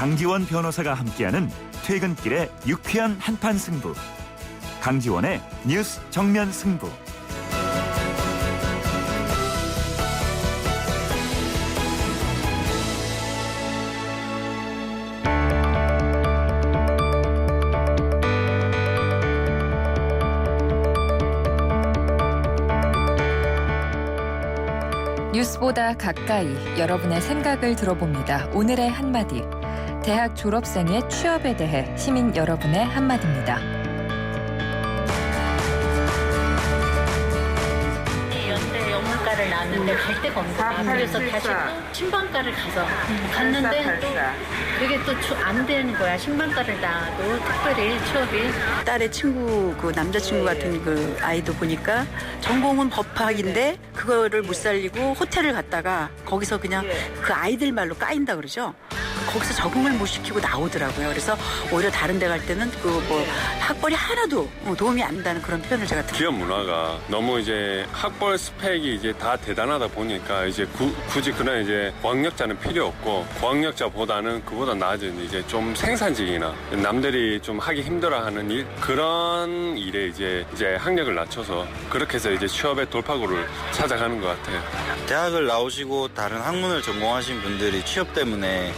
강지원 변호사가 함께하는 퇴근길의 유쾌한 한판 승부. 강지원의 뉴스 정면 승부. 뉴스보다 가까이 여러분의 생각을 들어봅니다. 오늘의 한마디. 대학 졸업생의 취업에 대해 시민 여러분의 한마디입니다. 연대 영문과를 나왔는데 갈 데가 없어요. 그래서 다시 또 신방과를 가서 갔는데 또 그게 또 안 되는 거야. 신방과를 나와도 특별히 취업이. 딸의 친구, 그 남자친구 같은 그 아이도 보니까 전공은 법학인데 그거를 못 살리고 호텔을 갔다가 거기서 그냥 그 아이들 말로 까인다 그러죠. 거기서 적응을 못 시키고 나오더라고요. 그래서 오히려 다른 데 갈 때는 그 뭐 학벌이 하나도 도움이 안 된다는 그런 표현을 제가 들었어요. 기업 문화가 너무 이제 학벌 스펙이 이제 다 대단하다 보니까 이제 굳이 그런 이제 고학력자는 필요 없고 고학력자보다는 그보다 나아진 이제 좀 생산직이나 남들이 좀 하기 힘들어하는 일 그런 일에 이제 학력을 낮춰서 그렇게 해서 이제 취업의 돌파구를 찾아가는 것 같아요. 대학을 나오시고 다른 학문을 전공하신 분들이 취업 때문에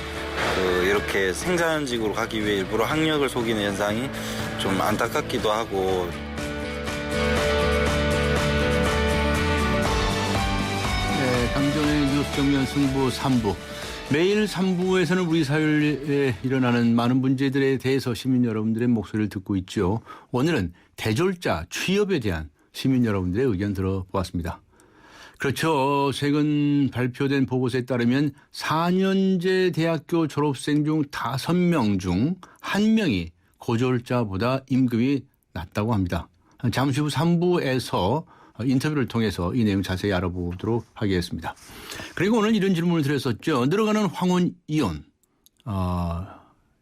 이렇게 생산직으로 가기 위해 일부러 학력을 속이는 현상이 좀 안타깝기도 하고. 네, 강전의 뉴스 정면 승부 3부. 매일 3부에서는 우리 사회에 일어나는 많은 문제들에 대해서 시민 여러분들의 목소리를 듣고 있죠. 오늘은 대졸자 취업에 대한 시민 여러분들의 의견 들어보았습니다. 그렇죠. 최근 발표된 보고서에 따르면 4년제 대학교 졸업생 중 5명 중 1명이 고졸자보다 임금이 낮다고 합니다. 잠시 후 3부에서 인터뷰를 통해서 이 내용 자세히 알아보도록 하겠습니다. 그리고 오늘 이런 질문을 드렸었죠. 늘어가는 황혼 이혼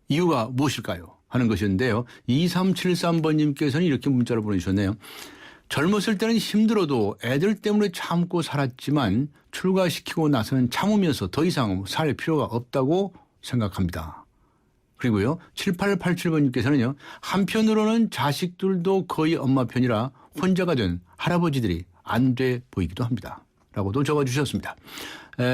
이유가 무엇일까요? 하는 것이었는데요. 2373번님께서는 이렇게 문자를 보내주셨네요. 젊었을 때는 힘들어도 애들 때문에 참고 살았지만 출가시키고 나서는 참으면서 더 이상 살 필요가 없다고 생각합니다. 그리고요. 7887번님께서는요. 한편으로는 자식들도 거의 엄마 편이라 혼자가 된 할아버지들이 안 돼 보이기도 합니다. 라고도 적어주셨습니다.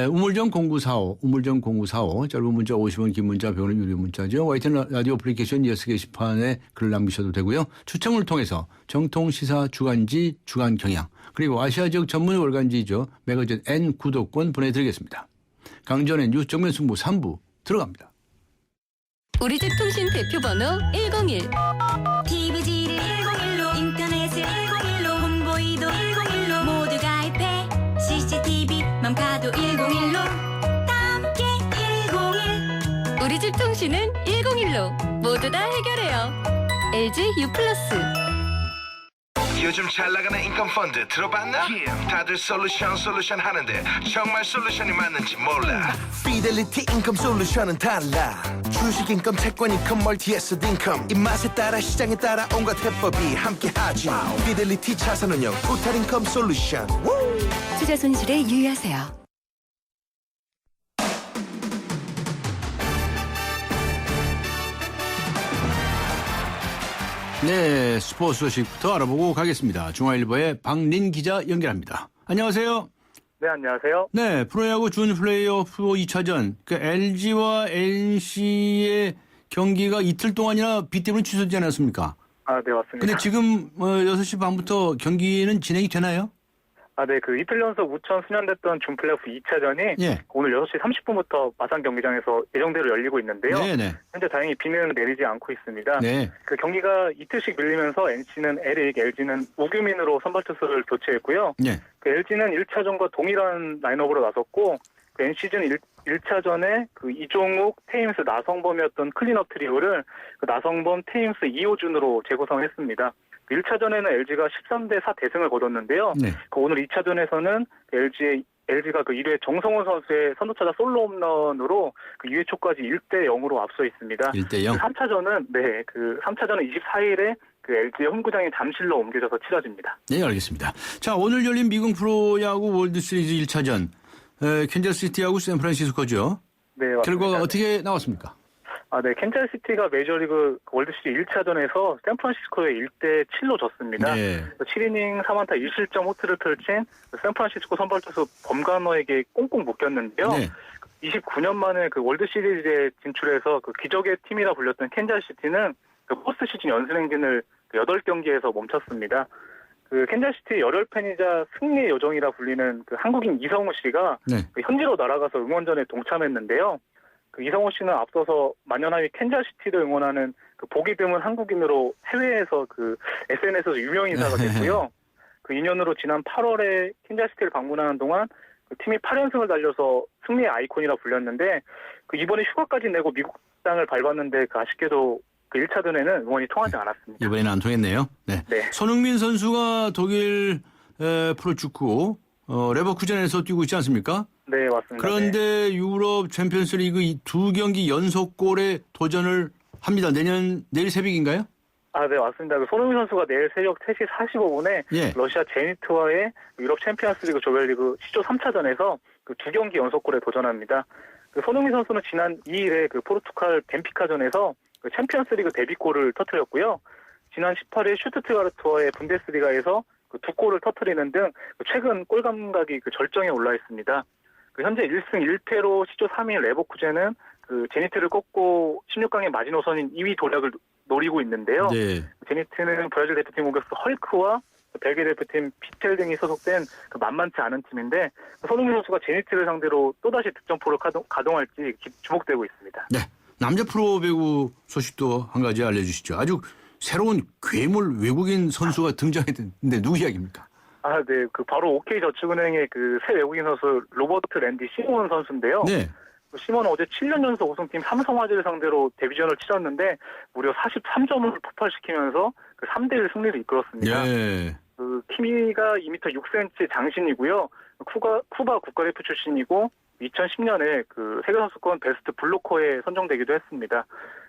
우물정 0945 짧은 문자 50원 긴 문자 100원의 유료 문자죠. YTN 라디오 어플리케이션 예스 게시판에 글을 남기셔도 되고요. 추첨을 통해서 정통시사 주간지 주간경향 그리고 아시아 지역 전문 월간지죠. 매거진 N 구독권 보내드리겠습니다. 강전의 뉴스 정면 승부 3부 들어갑니다. 우리집 통신 대표번호 101 TV지를 101로 인터넷을 101로 홍보이도 101로 모두 가입해 CCTV 맘카도 101로 함께 101 우리집 통신은 101로 모두 다 해결해요. LG U+. 요즘 잘 나가는 인컴 펀드 들어봤나? 다들 솔루션 하는데 정말 솔루션이 맞는지 몰라. 피델리티 인컴 솔루션은 달라. 주식 인컴, 채권 인컴, 멀티 애셋 인컴. 입맛에 따라 시장에 따라 온갖 해법이 함께하지. 피델리티 자산운용 토탈 인컴 솔루션. 투자 손실에 유의하세요. 네, 스포츠 소식부터 알아보고 가겠습니다. 중앙일보의 박린 기자 연결합니다. 안녕하세요. 네, 안녕하세요. 네, 프로야구 준 플레이오프 2차전 그 LG와 NC의 경기가 이틀 동안이나 비 때문에 취소되지 않았습니까? 아, 네, 맞습니다. 근데 지금 6시 반부터 경기는 진행이 되나요? 아, 네, 그 이틀 연속 우천 수년됐던 준 플레이오프 2차전이 예. 오늘 6시 30분부터 마산 경기장에서 예정대로 열리고 있는데요. 네네. 현재 다행히 비는 내리지 않고 있습니다. 네. 그 경기가 이틀씩 밀리면서 NC는 에릭, LG는 우규민으로 선발 투수를 교체했고요. 네. 그 LG는 1차전과 동일한 라인업으로 나섰고 그 NC는 1차전에 그 이종욱, 테임스, 나성범이었던 클린업 트리오를 그 나성범, 테임스, 이호준으로 재구성했습니다. 1차전에는 LG가 13대4 대승을 거뒀는데요. 네. 그 오늘 2차전에서는 LG가 그 1회 정성훈 선수의 선두타자 솔로 홈런으로 그 2회 초까지 1대0으로 앞서 있습니다. 1대0. 3차전은 24일에 그 LG의 홈구장이 잠실로 옮겨져서 치러집니다. 네, 알겠습니다. 자, 오늘 열린 미국 프로야구 월드시리즈 1차전 캔자스시티하고 샌프란시스코죠. 네, 맞습니다. 결과가 어떻게 나왔습니까? 네. 캔자스시티가 메이저리그 월드시리즈 1차전에서 샌프란시스코에 1대7로 졌습니다. 네. 7이닝 3안타 1실점 호투를 펼친 샌프란시스코 선발 투수 범가너에게 꽁꽁 묶였는데요. 네. 29년 만에 그 월드시리즈에 진출해서 그 기적의 팀이라 불렸던 캔자스시티는 그 포스트 시즌 연승 행진을 8경기에서 멈췄습니다. 그 캔자스시티 열혈 팬이자 승리의 요정이라 불리는 그 한국인 이성우 씨가 네. 그 현지로 날아가서 응원전에 동참했는데요. 그 이성우 씨는 앞서서 만년하위 캔자스시티를 응원하는 그 보기 드문 한국인으로 해외에서 그 SNS에서 유명 인사가 됐고요. 그 인연으로 지난 8월에 캔자스시티를 방문하는 동안 그 팀이 8연승을 달려서 승리의 아이콘이라 불렸는데 그 이번에 휴가까지 내고 미국 땅을 밟았는데 그 아쉽게도 그 1차전에는 응원이 통하지 않았습니다. 이번에는 안 통했네요. 네. 네. 손흥민 선수가 독일 프로축구 레버쿠젠에서 뛰고 있지 않습니까? 네, 맞습니다. 그런데 유럽 챔피언스리그 2경기 연속골에 도전을 합니다. 내일 새벽인가요? 네, 맞습니다. 그 손흥민 선수가 내일 새벽 3시 45분에 예. 러시아 제니트와의 유럽 챔피언스리그 조별리그 시조 3차전에서 그 2경기 연속골에 도전합니다. 그 손흥민 선수는 지난 2일에 그 포르투갈 벤피카전에서 그 챔피언스리그 데뷔골을 터뜨렸고요. 지난 18일 슈투트가르트와의 분데스리가에서 그 2골을 터뜨리는 등 최근 골 감각이 그 절정에 올라 있습니다. 그 현재 1승 1패로 시조 3위 레버쿠젠은 그 제니트를 꺾고 16강의 마지노선인 2위 도약을 노리고 있는데요. 네. 제니트는 브라질 대표팀 공격수 헐크와 벨기에 대표팀 피텔 등이 소속된 그 만만치 않은 팀인데 손흥민 선수가 제니트를 상대로 또다시 득점포를 가동할지 주목되고 있습니다. 네. 남자 프로 배구 소식도 한 가지 알려주시죠. 아주 새로운 괴물 외국인 선수가 등장했는데 누구 이야기입니까? 네. 그 바로 OK저축은행의 그 새 외국인 선수 로버트 랜디 시몬 선수인데요. 네. 시몬은 어제 7년 연속 우승팀 삼성화재를 상대로 데뷔전을 치렀는데 무려 43점을 폭발시키면서 그 3대1 승리를 이끌었습니다. 네. 그 키미가 2m 6cm 장신이고요. 쿠바 국가대표 출신이고 2010년에 그 세계선수권 베스트 블로커에 선정되기도 했습니다.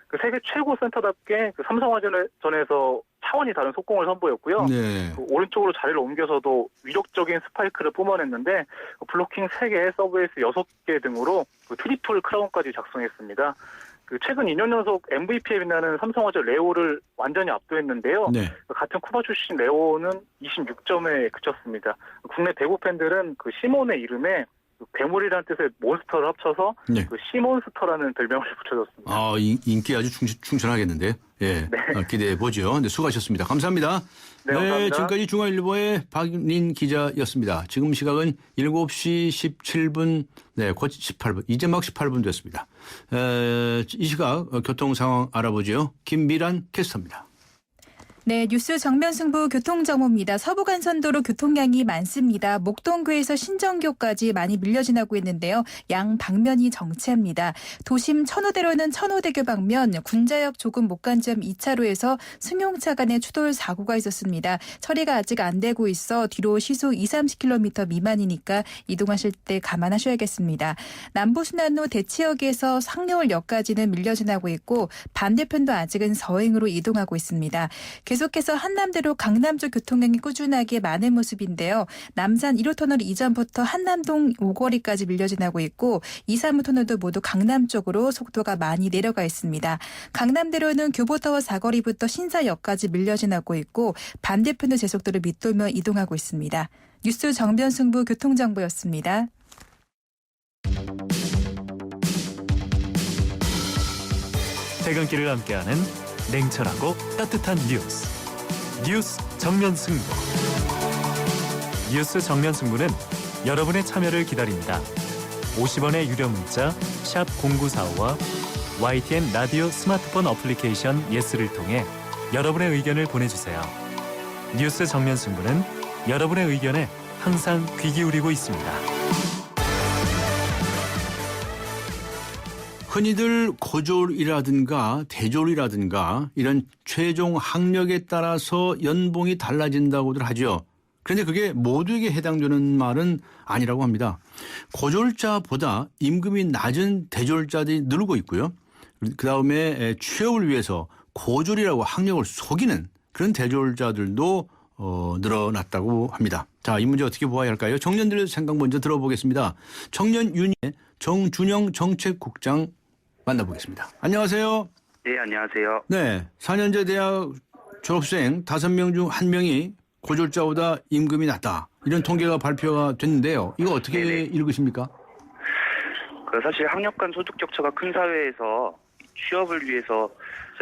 그 세계 최고 센터답게 그 삼성화재전에서 차원이 다른 속공을 선보였고요. 네. 그 오른쪽으로 자리를 옮겨서도 위력적인 스파이크를 뿜어냈는데 블로킹 3개, 서브에이스 6개 등으로 그 트리플 크라운까지 작성했습니다. 그 최근 2년 연속 MVP에 빛나는 삼성화재 레오를 완전히 압도했는데요. 네. 같은 쿠바 출신 레오는 26점에 그쳤습니다. 국내 배구 팬들은 그 시몬의 이름에 그 괴물이라는 뜻의 몬스터를 합쳐서 네. 그 시몬스터라는 별명을 붙여줬습니다. 인기 아주 충천하겠는데요. 예. 네. 기대해 보죠. 네, 수고하셨습니다. 감사합니다. 네, 감사합니다. 지금까지 중앙일보의 박린 기자였습니다. 지금 시각은 7시 17분, 네, 곧 18분, 이제 막 18분 됐습니다. 이 시각 교통 상황 알아보죠. 김미란 캐스터입니다. 네, 뉴스 정면 승부 교통정보입니다. 서부간선도로 교통량이 많습니다. 목동구에서 신정교까지 많이 밀려 지나고 있는데요. 양 방면이 정체합니다. 도심 천호대로는 천호대교 방면 군자역 조금 못 간 점 2차로에서 승용차 간의 추돌 사고가 있었습니다. 처리가 아직 안 되고 있어 뒤로 시속 20-30km 미만이니까 이동하실 때 감안하셔야겠습니다. 남부순환로 대치역에서 상려울역까지는 밀려 지나고 있고 반대편도 아직은 서행으로 이동하고 있습니다. 계속해서 한남대로 강남 쪽 교통량이 꾸준하게 많은 모습인데요. 남산 1호터널 이전부터 한남동 오거리까지 밀려 지나고 있고 2, 3호 터널도 모두 강남 쪽으로 속도가 많이 내려가 있습니다. 강남대로는 교보타워 사거리부터 신사역까지 밀려 지나고 있고 반대편도 제속도를 밑돌며 이동하고 있습니다. 뉴스 정변승부 교통정보였습니다. 퇴근길을 함께하는 냉철하고 따뜻한 뉴스 정면 승부. 뉴스 정면 승부는 여러분의 참여를 기다립니다. 50원의 유료 문자 샵 0945와 YTN 라디오 스마트폰 어플리케이션 예스를 통해 여러분의 의견을 보내주세요. 뉴스 정면 승부는 여러분의 의견에 항상 귀 기울이고 있습니다. 흔히들 고졸이라든가 대졸이라든가 이런 최종 학력에 따라서 연봉이 달라진다고들 하죠. 그런데 그게 모두에게 해당되는 말은 아니라고 합니다. 고졸자보다 임금이 낮은 대졸자들이 늘고 있고요. 그다음에 취업을 위해서 고졸이라고 학력을 속이는 그런 대졸자들도 늘어났다고 합니다. 자, 이 문제 어떻게 보아야 할까요? 청년들의 생각 먼저 들어보겠습니다. 청년윤의 정준영 정책국장 만나보겠습니다. 안녕하세요. 네, 안녕하세요. 네, 4년제 대학 졸업생 5명 중 1명이 고졸자보다 임금이 낮다. 이런 통계가 발표가 됐는데요. 이거 어떻게 네네. 읽으십니까? 사실 학력 간 소득 격차가 큰 사회에서 취업을 위해서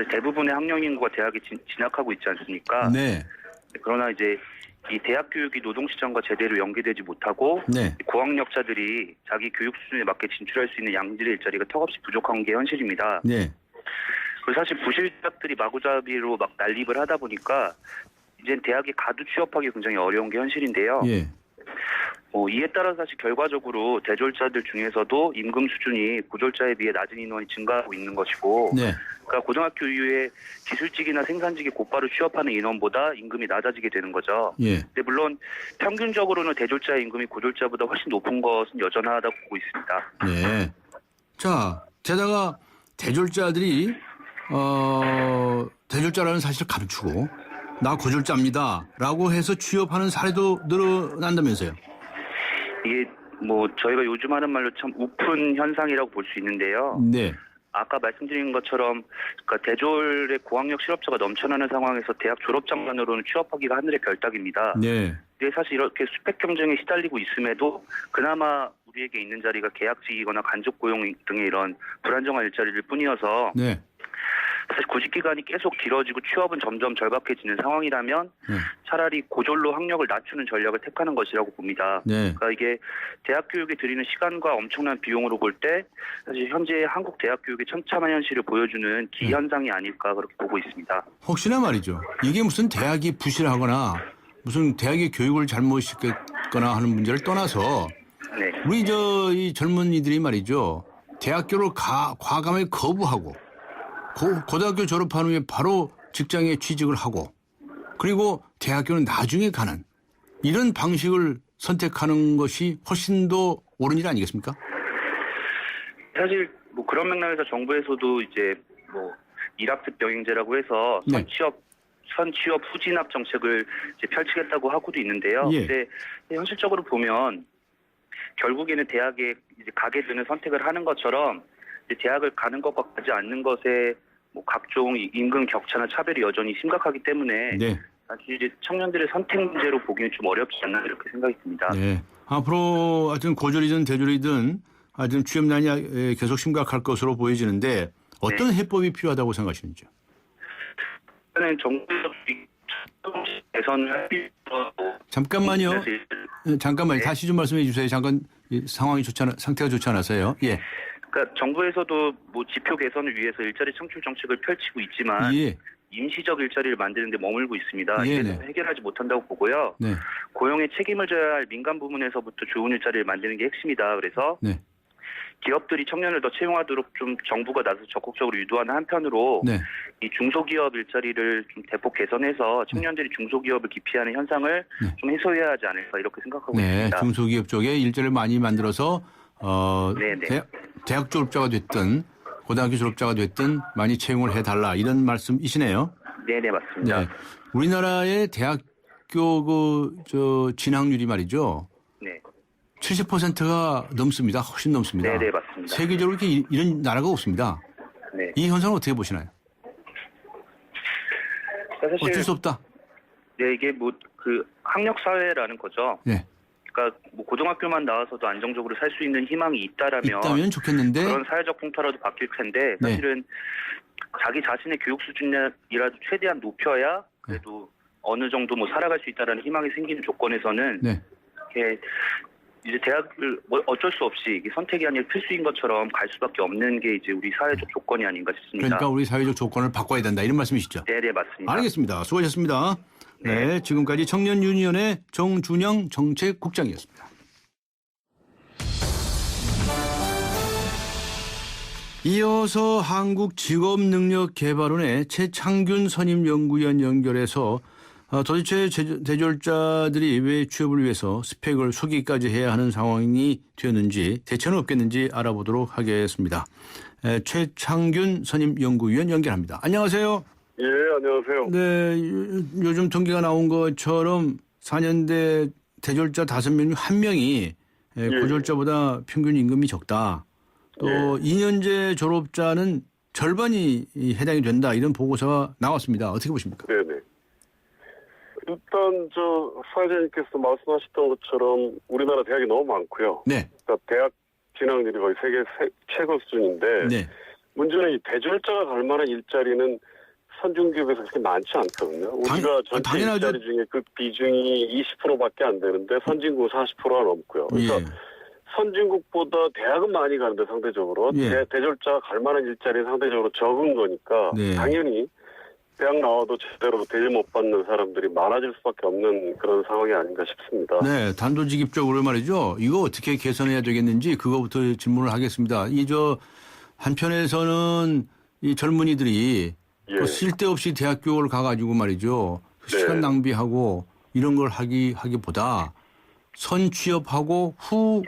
대부분의 학령 인구가 대학에 진학하고 있지 않습니까? 네. 그러나 이제 이 대학 교육이 노동시장과 제대로 연계되지 못하고 네. 고학력자들이 자기 교육 수준에 맞게 진출할 수 있는 양질의 일자리가 턱없이 부족한 게 현실입니다. 네. 그리고 사실 부실대학들이 마구잡이로 막 난립을 하다 보니까 이제 대학에 가두 취업하기 굉장히 어려운 게 현실인데요. 예. 이에 따라 사실 결과적으로 대졸자들 중에서도 임금 수준이 고졸자에 비해 낮은 인원이 증가하고 있는 것이고, 네. 그러니까 고등학교 이후에 기술직이나 생산직에 곧바로 취업하는 인원보다 임금이 낮아지게 되는 거죠. 예. 근데 물론 평균적으로는 대졸자의 임금이 고졸자보다 훨씬 높은 것은 여전하다고 보고 있습니다. 네. 자, 게다가 대졸자들이 대졸자라는 사실을 감추고 나 고졸자입니다라고 해서 취업하는 사례도 늘어난다면서요. 이게 저희가 요즘 하는 말로 참 우픈 현상이라고 볼 수 있는데요. 네. 아까 말씀드린 것처럼 그러니까 대졸의 고학력 실업자가 넘쳐나는 상황에서 대학 졸업장만으로는 취업하기가 하늘의 별따기입니다. 네. 근데 사실 이렇게 스펙 경쟁에 시달리고 있음에도 그나마 우리에게 있는 자리가 계약직이거나 간접 고용 등의 이런 불안정한 일자리일 뿐이어서 네. 사실 구직 기간이 계속 길어지고 취업은 점점 절박해지는 상황이라면 네. 차라리 고졸로 학력을 낮추는 전략을 택하는 것이라고 봅니다. 네. 그러니까 이게 대학 교육에 들이는 시간과 엄청난 비용으로 볼 때 사실 현재 한국 대학 교육의 천차만 현실을 보여주는 기현상이 아닐까 그렇게 보고 있습니다. 혹시나 말이죠. 이게 무슨 대학이 부실하거나 무슨 대학의 교육을 잘못 시켰거나 하는 문제를 떠나서 네. 우리 이 젊은이들이 말이죠. 대학교를 과감하게 거부하고 고등학교 졸업한 후에 바로 직장에 취직을 하고 그리고 대학교는 나중에 가는 이런 방식을 선택하는 것이 훨씬 더 옳은 일 아니겠습니까? 사실 그런 맥락에서 정부에서도 이제 일학습 병행제라고 해서 네. 선취업 후진학 정책을 이제 펼치겠다고 하고도 있는데요. 예. 근데 현실적으로 보면 결국에는 대학에 이제 가게 되는 선택을 하는 것처럼 이제 대학을 가는 것과 가지 않는 것에 각종 임금 격차나 차별이 여전히 심각하기 때문에 네. 사실 이제 청년들의 선택 문제로 보기는 좀 어렵지 않나 이렇게 생각이 듭니다. 네. 앞으로 하여튼 고졸이든 대졸이든 하여튼 취업난이 계속 심각할 것으로 보여지는데 어떤 해법이 필요하다고 생각하시는지요? 저는 정부에서 개선을 할 필요가 잠깐만요. 잠깐만요. 네. 다시 좀 말씀해 주세요. 잠깐 상황이 상태가 좋지 않아서요. 예. 그러니까 정부에서도 지표 개선을 위해서 일자리 창출 정책을 펼치고 있지만 예. 임시적 일자리를 만드는 데 머물고 있습니다. 예, 이게 네. 해결하지 못한다고 보고요. 네. 고용에 책임을 져야 할 민간 부문에서부터 좋은 일자리를 만드는 게 핵심이다. 그래서 네. 기업들이 청년을 더 채용하도록 좀 정부가 나서 적극적으로 유도하는 한편으로 네. 이 중소기업 일자리를 좀 대폭 개선해서 청년들이 중소기업을 기피하는 현상을 네. 좀 해소해야 하지 않을까 이렇게 생각하고 네. 있습니다. 중소기업 쪽에 일자리를 많이 만들어서 네네. 대학 졸업자가 됐든 고등학교 졸업자가 됐든 많이 채용을 해달라 이런 말씀이시네요. 네네 맞습니다. 네. 우리나라의 대학교 진학률이 말이죠. 네. 70%가 넘습니다. 훨씬 넘습니다. 네네 맞습니다. 세계적으로 이렇게 이런 나라가 없습니다. 네. 이 현상을 어떻게 보시나요? 사실 어쩔 수 없다. 네 이게 학력 사회라는 거죠. 네. 그러니까 고등학교만 나와서도 안정적으로 살 수 있는 희망이 있다면 좋겠는데 그런 사회적 풍토라도 바뀔 텐데 네. 사실은 자기 자신의 교육 수준이라도 최대한 높여야 그래도 어느 정도 살아갈 수 있다라는 희망이 생기는 조건에서는 네. 이렇게 이제 대학을 어쩔 수 없이 이게 선택이 아니라 필수인 것처럼 갈 수밖에 없는 게 이제 우리 사회적 조건이 아닌가 싶습니다. 그러니까 우리 사회적 조건을 바꿔야 된다 이런 말씀이시죠? 네 맞습니다. 알겠습니다. 수고하셨습니다. 네, 지금까지 청년유니언의 정준영 정책국장이었습니다. 이어서 한국직업능력개발원의 최창균 선임연구위원 연결해서 도대체 대졸자들이 왜 취업을 위해서 스펙을 속이기까지 해야 하는 상황이 되었는지 대처는 없겠는지 알아보도록 하겠습니다. 최창균 선임연구위원 연결합니다. 안녕하세요. 예, 안녕하세요. 네, 요즘 통계가 나온 것처럼 4년대 대졸자 5명 중 1명이 고졸자보다 평균 임금이 적다. 또 2년제 졸업자는 절반이 해당이 된다 이런 보고서가 나왔습니다. 어떻게 보십니까? 네네. 일단 사회자님께서 말씀하셨던 것처럼 우리나라 대학이 너무 많고요. 네. 그러니까 대학 진학률이 거의 세계 최고 수준인데 네. 문제는 이 대졸자가 갈 만한 일자리는 선진국에서 그렇게 많지 않거든요. 우리가 전체 당연하죠. 일자리 중에 그 비중이 20%밖에 안 되는데 선진국은 40%가 넘고요. 그러니까 예. 선진국보다 대학은 많이 가는데 상대적으로 예. 대졸자가 갈 만한 일자리는 상대적으로 적은 거니까 네. 당연히 대학 나와도 제대로 대접 못 받는 사람들이 많아질 수밖에 없는 그런 상황이 아닌가 싶습니다. 네, 단도직입적으로 말이죠. 이거 어떻게 개선해야 되겠는지 그거부터 질문을 하겠습니다. 한편에서는 이 젊은이들이 또 쓸데없이 대학 교육을 가가지고 말이죠. 시간 낭비하고 이런 걸 하기보다 선 취업하고 후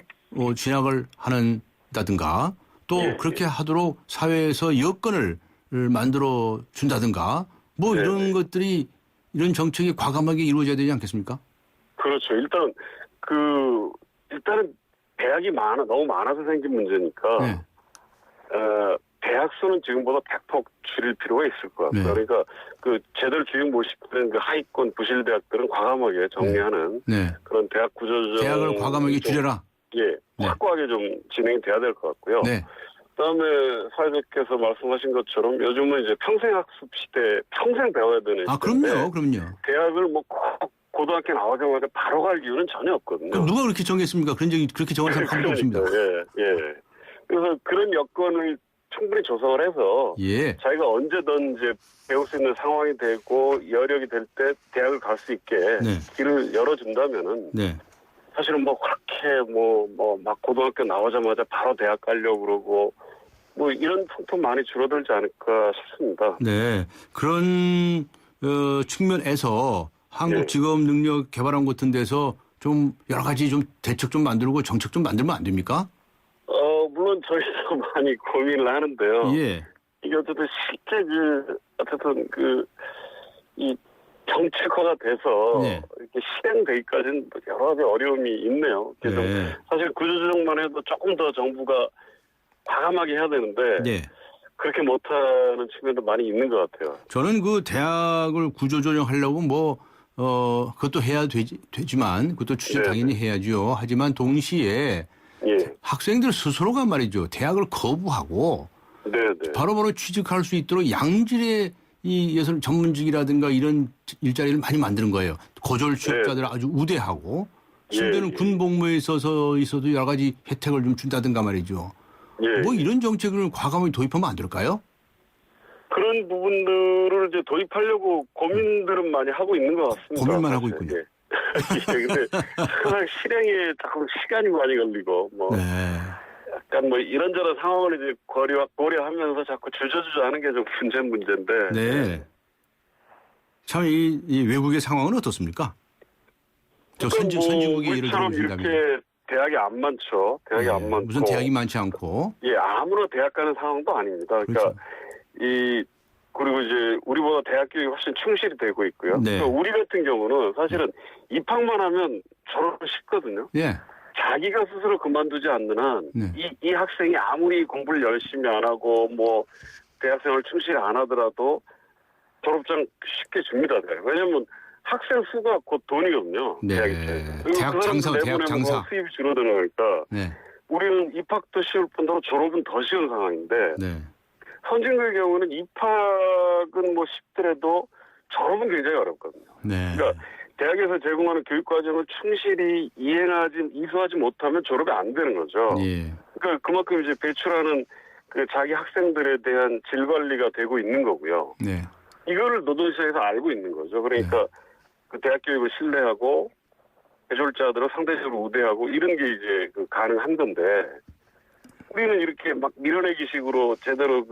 진학을 한다든가 또 그렇게 하도록 사회에서 여건을 만들어 준다든가 뭐 이런 것들이 이런 정책이 과감하게 이루어져야 되지 않겠습니까? 그렇죠. 일단은 대학이 너무 많아서 생긴 문제니까 대학 수는 지금보다 대폭 줄일 필요가 있을 것 같고요. 네. 그러니까 제대로 교육 못 시키는 하위권 부실 대학들은 과감하게 정리하는 그런 대학 구조조정 대학을 과감하게 줄여라. 확고하게 좀 진행이 돼야 될 것 같고요. 그다음에 사회자께서 말씀하신 것처럼 요즘은 이제 평생학습 시대, 평생 배워야 되는 시대인데 그럼요. 대학을 꼭 고등학교 나오자마자 바로 갈 이유는 전혀 없거든요. 그럼 누가 그렇게 정했습니까? 그렇게 정한 사람 한 번도 없습니다. 그래서 그런 여건을 충분히 조성을 해서 자기가 언제든 이제 배울 수 있는 상황이 되고 여력이 될 때 대학을 갈 수 있게 길을 열어준다면은 사실은 그렇게 막 고등학교 나오자마자 바로 대학 가려고 그러고 이런 풍토 많이 줄어들지 않을까 싶습니다. 네. 그런 측면에서 한국직업능력개발원 같은 데서 좀 여러 가지 좀 대책 좀 만들고 정책 좀 만들면 안 됩니까? 물론 저희도 많이 고민을 하는데요. 이게 어쨌든 쉽게 이 정책화가 돼서 이렇게 실행되기까지는 여러 가지 어려움이 있네요. 그래서 사실 구조조정만 해도 조금 더 정부가 과감하게 해야 되는데 그렇게 못하는 측면도 많이 있는 것 같아요. 저는 그 대학을 구조조정하려고 그것도 해야 되지만 그것도 취재 당연히 해야죠. 하지만 동시에 학생들 스스로가 말이죠. 대학을 거부하고 바로바로 취직할 수 있도록 양질의 이 예술 전문직이라든가 이런 일자리를 많이 만드는 거예요. 고졸 취업자들 아주 우대하고 심지어는 군 복무에 있어도 여러 가지 혜택을 좀 준다든가 말이죠. 이런 정책을 과감하게 도입하면 안 될까요? 그런 부분들을 이제 도입하려고 고민들은 많이 하고 있는 것 같습니다. 고민만 하고 있군요. 근데 항상 실행에 조금 시간이 많이 걸리고 약간 이런저런 상황을 이제 고려하면서 자꾸 주저주저 하는 게 좀 문제인데. 참 이 외국의 상황은 어떻습니까? 선진국의 예를 우리처럼 들어보신다면. 이렇게 대학이 안 많죠. 대학이 안 많고. 무슨 대학이 많지 않고. 아무나 대학 가는 상황도 아닙니다. 그러니까 그리고 이제 우리보다 대학 교육이 훨씬 충실이 되고 있고요. 그러니까 우리 같은 경우는 사실은 입학만 하면 졸업을 쉽거든요. 자기가 스스로 그만두지 않는 한 이 학생이 아무리 공부를 열심히 안 하고 대학생활 충실히 안 하더라도 졸업장 쉽게 줍니다. 왜냐하면 학생 수가 곧 돈이거든요. 대학 장사. 수입이 줄어들으니까 우리는 입학도 쉬울 뿐더러 졸업은 더 쉬운 상황인데 선진국의 경우는 입학은 쉽더라도 졸업은 굉장히 어렵거든요. 그러니까 대학에서 제공하는 교육 과정을 충실히 이수하지 못하면 졸업이 안 되는 거죠. 그러니까 그만큼 이제 배출하는 자기 학생들에 대한 질 관리가 되고 있는 거고요. 이거를 노동시장에서 알고 있는 거죠. 그러니까 그 대학 교육을 신뢰하고 대졸자들을 상대적으로 우대하고 이런 게 이제 가능한 건데 우리는 이렇게 막 밀어내기식으로 제대로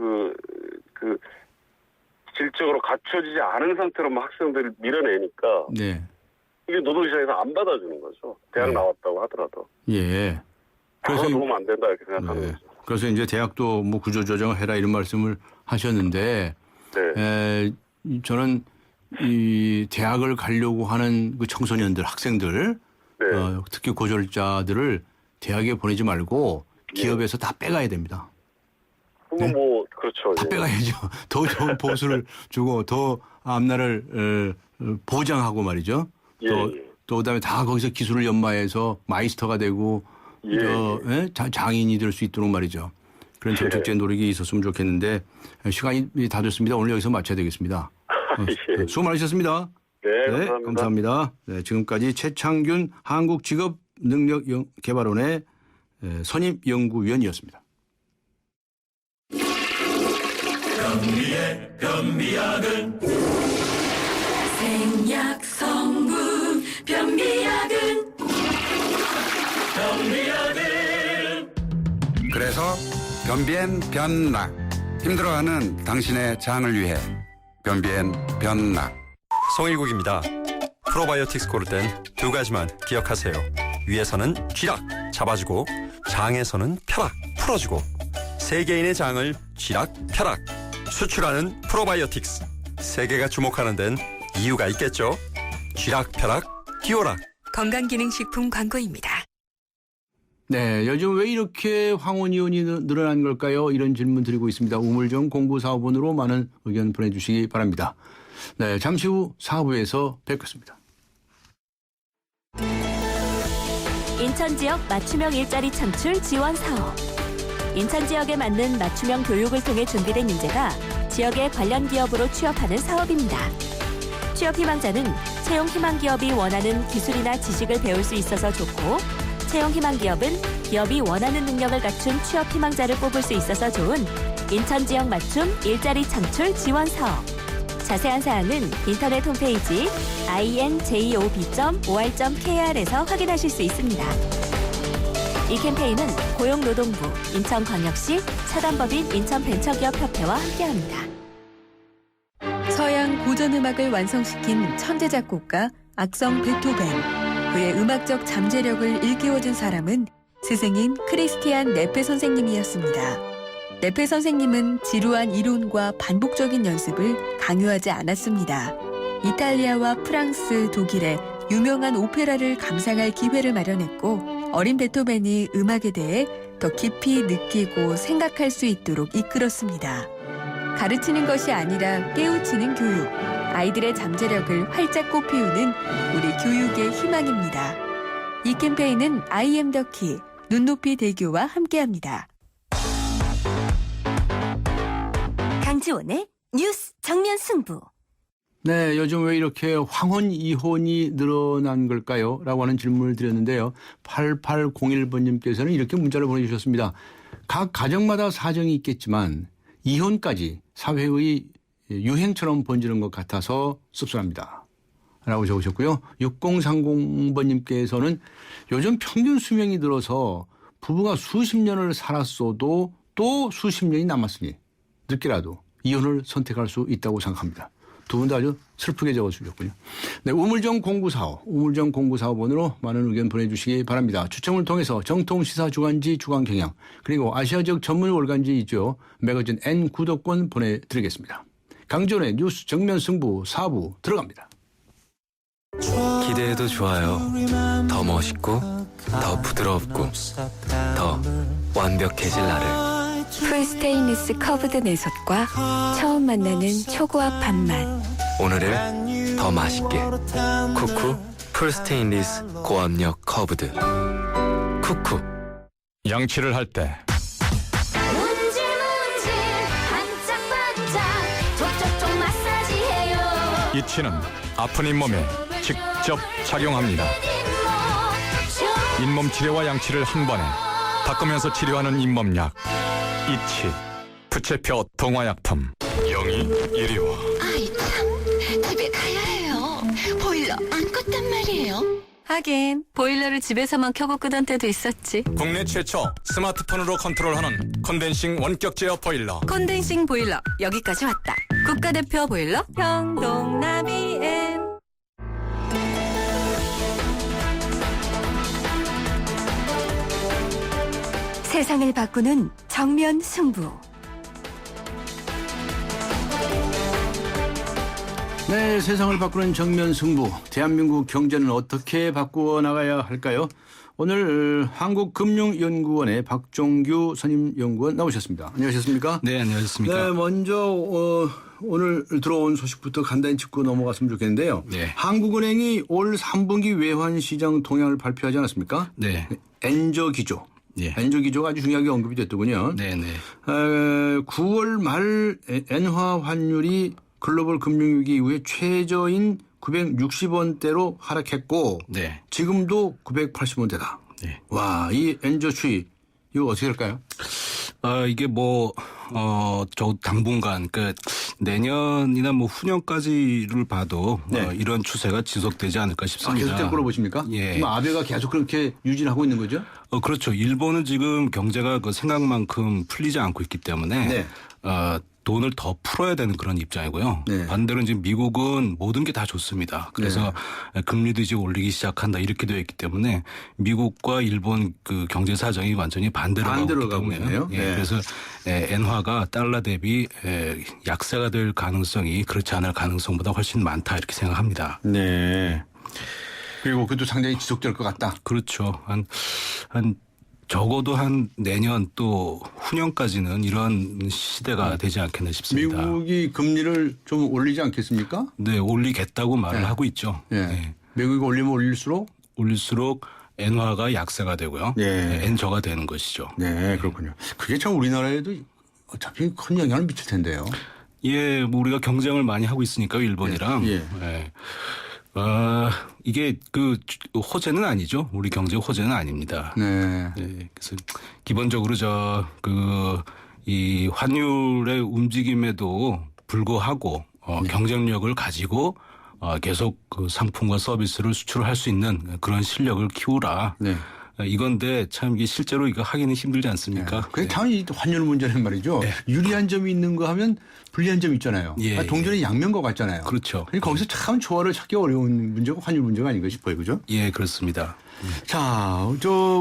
질적으로 갖춰지지 않은 상태로 학생들을 밀어내니까 이게 노동시장에서 안 받아주는 거죠. 대학 나왔다고 하더라도. 그래서 도움 안 된다 이렇게 생각하는 거죠. 그래서 이제 대학도 구조조정을 해라 이런 말씀을 하셨는데 저는 이 대학을 가려고 하는 그 청소년들, 학생들, 특히 고졸자들을 대학에 보내지 말고 기업에서 다 빼가야 됩니다. 네? 뭐 그렇죠. 다 빼가야죠. 더 좋은 보수를 주고 더 앞날을 보장하고 말이죠. 또 그다음에 다 거기서 기술을 연마해서 마이스터가 되고 장인이 될 수 있도록 말이죠. 그런 정책적인 노력이 있었으면 좋겠는데 시간이 다 됐습니다. 오늘 여기서 마쳐야 되겠습니다. 수고 많으셨습니다. 네, 감사합니다. 네, 지금까지 최창균 한국직업능력개발원의 선임 연구위원이었습니다. 변비약은 생약 성분 변비약은 그래서 변비엔 변락 힘들어하는 당신의 장을 위해 변비엔 변락 송일국입니다. 프로바이오틱스 고를 땐 두 가지만 기억하세요. 위에서는 쥐락 잡아주고 장에서는 펴락 풀어주고 세계인의 장을 쥐락 펴락 수출하는 프로바이오틱스. 세계가 주목하는 데는 이유가 있겠죠. 쥐락 펴락 기오락. 건강기능식품 광고입니다. 네, 요즘 왜 이렇게 황혼이혼이 늘어난 걸까요? 이런 질문 드리고 있습니다. 우물정 0945번으로 많은 의견 보내주시기 바랍니다. 네, 잠시 후 4부에서 뵙겠습니다. 인천 지역 맞춤형 일자리 창출 지원 사업. 인천 지역에 맞는 맞춤형 교육을 통해 준비된 인재가 지역의 관련 기업으로 취업하는 사업입니다. 취업 희망자는 채용 희망 기업이 원하는 기술이나 지식을 배울 수 있어서 좋고, 채용 희망 기업은 기업이 원하는 능력을 갖춘 취업 희망자를 뽑을 수 있어서 좋은 인천 지역 맞춤 일자리 창출 지원 사업. 자세한 사항은 인터넷 홈페이지 injob.or.kr에서 확인하실 수 있습니다. 이 캠페인은 고용노동부, 인천광역시, 사단법인 인천벤처기업협회와 함께합니다. 서양 고전음악을 완성시킨 천재 작곡가 악성 베토벤. 그의 음악적 잠재력을 일깨워준 사람은 스승인 크리스티안 네페 선생님이었습니다. 네페 선생님은 지루한 이론과 반복적인 연습을 강요하지 않았습니다. 이탈리아와 프랑스, 독일의 유명한 오페라를 감상할 기회를 마련했고, 어린 베토벤이 음악에 대해 더 깊이 느끼고 생각할 수 있도록 이끌었습니다. 가르치는 것이 아니라 깨우치는 교육, 아이들의 잠재력을 활짝 꽃피우는 우리 교육의 희망입니다. 이 캠페인은 I am the key, 눈높이 대교와 함께합니다. 강지원의 뉴스 정면 승부. 네, 요즘 왜 이렇게 황혼 이혼이 늘어난 걸까요? 라고 하는 질문을 드렸는데요. 8801번님께서는 이렇게 문자를 보내주셨습니다. 각 가정마다 사정이 있겠지만 이혼까지 사회의 유행처럼 번지는 것 같아서 씁쓸합니다. 라고 적으셨고요. 6030번님께서는 요즘 평균 수명이 늘어서 부부가 수십 년을 살았어도 또 수십 년이 남았으니 늦게라도 이혼을 선택할 수 있다고 생각합니다. 두 분 다 아주 슬프게 적어주셨군요. 네, 우물정 0945번으로 많은 의견 보내주시기 바랍니다. 추첨을 통해서 정통 시사 주간지 주간경향, 그리고 아시아 지역 전문 월간지 있죠. 매거진 N 구독권 보내드리겠습니다. 강지원의 뉴스 정면 승부 4부 들어갑니다. 기대해도 좋아요. 더 멋있고, 더 부드럽고, 더 완벽해질 나를. 풀스테인리스 커브드 내솥과 처음 만나는 초고압 밥맛. 오늘을 더 맛있게. 쿠쿠 풀스테인리스 고압력 커브드. 쿠쿠. 양치를 할 때 문질문질 반짝반짝 톡톡톡 마사지해요. 이 치는 아픈 잇몸에 직접 작용합니다. 잇몸 치료와 양치를 한 번에 닦으면서 치료하는 잇몸약 이치 부채표 동화약품. 영희 이리 와. 아이 참, 집에 가야 해요. 보일러 안 껐단 말이에요. 하긴 보일러를 집에서만 켜고 끄던 때도 있었지. 국내 최초 스마트폰으로 컨트롤하는 컨덴싱 원격 제어 보일러. 컨덴싱 보일러 여기까지 왔다. 국가대표 보일러 평동나비엔. 세상을 바꾸는 정면 승부. 네, 세상을 바꾸는 정면 승부. 대한민국 경제는 어떻게 바꾸어 나가야 할까요? 오늘 한국금융연구원의 박종규 선임연구원 나오셨습니다. 안녕하셨습니까? 네, 안녕하셨습니까? 네, 먼저 오늘 들어온 소식부터 간단히 짚고 넘어갔으면 좋겠는데요. 네. 한국은행이 올 3분기 외환시장 동향을 발표하지 않았습니까? 네. 엔저 기조. 네. 엔저 기조가 아주 중요하게 언급이 됐더군요. 네, 네. 9월 말 엔화 환율이 글로벌 금융위기 이후에 최저인 960원대로 하락했고 네. 지금도 980원대다. 네. 와, 이 엔저 추이 이거 어떻게 할까요? 이게 저 당분간, 그러니까 내년이나 후년까지를 봐도 네. 이런 추세가 지속되지 않을까 싶습니다. 계속 될 거로 보십니까? 예. 그럼 아베가 계속 그렇게 유지를 하고 있는 거죠? 그렇죠. 일본은 지금 경제가 그 생각만큼 풀리지 않고 있기 때문에 네. 돈을 더 풀어야 되는 그런 입장이고요. 네. 반대로 이제 미국은 모든 게 다 좋습니다. 그래서 금리도 이제 올리기 시작한다 이렇게 되어 있기 때문에 미국과 일본 그 경제 사정이 완전히 반대로 가고 있네요. 예, 네. 그래서 엔화가 달러 대비 약세가 될 가능성이 그렇지 않을 가능성보다 훨씬 많다 이렇게 생각합니다. 네. 그리고 그것도 상당히 지속될 것 같다. 그렇죠. 한 적어도 한 내년 또 후년까지는 이런 시대가 되지 않겠나 싶습니다. 미국이 금리를 좀 올리지 않겠습니까? 네, 올리겠다고 말을 하고 있죠. 네. 네. 미국이 올리면 올릴수록 엔화가 약세가 되고요. 네. 엔저가 되는 것이죠. 네, 그렇군요. 그게 참 우리나라에도 어차피 큰 영향을 미칠 텐데요. 예, 우리가 경쟁을 많이 하고 있으니까요, 일본이랑. 예. 네. 이게 호재는 아니죠. 우리 경제 호재는 아닙니다. 네. 네. 그래서 기본적으로 이 환율의 움직임에도 불구하고 경쟁력을 가지고 계속 그 상품과 서비스를 수출할 수 있는 그런 실력을 키우라. 네. 이건데 참 이게 실제로 이거 하기는 힘들지 않습니까? 그게 당연히 환율 문제는 말이죠. 유리한 점이 있는 거 하면 불리한 점이 있잖아요. 예, 동전의 양면과 같잖아요. 그렇죠. 거기서 참 조화를 찾기 어려운 문제가 환율 문제가 아닌가 싶어요. 그죠? 예, 그렇습니다. 자,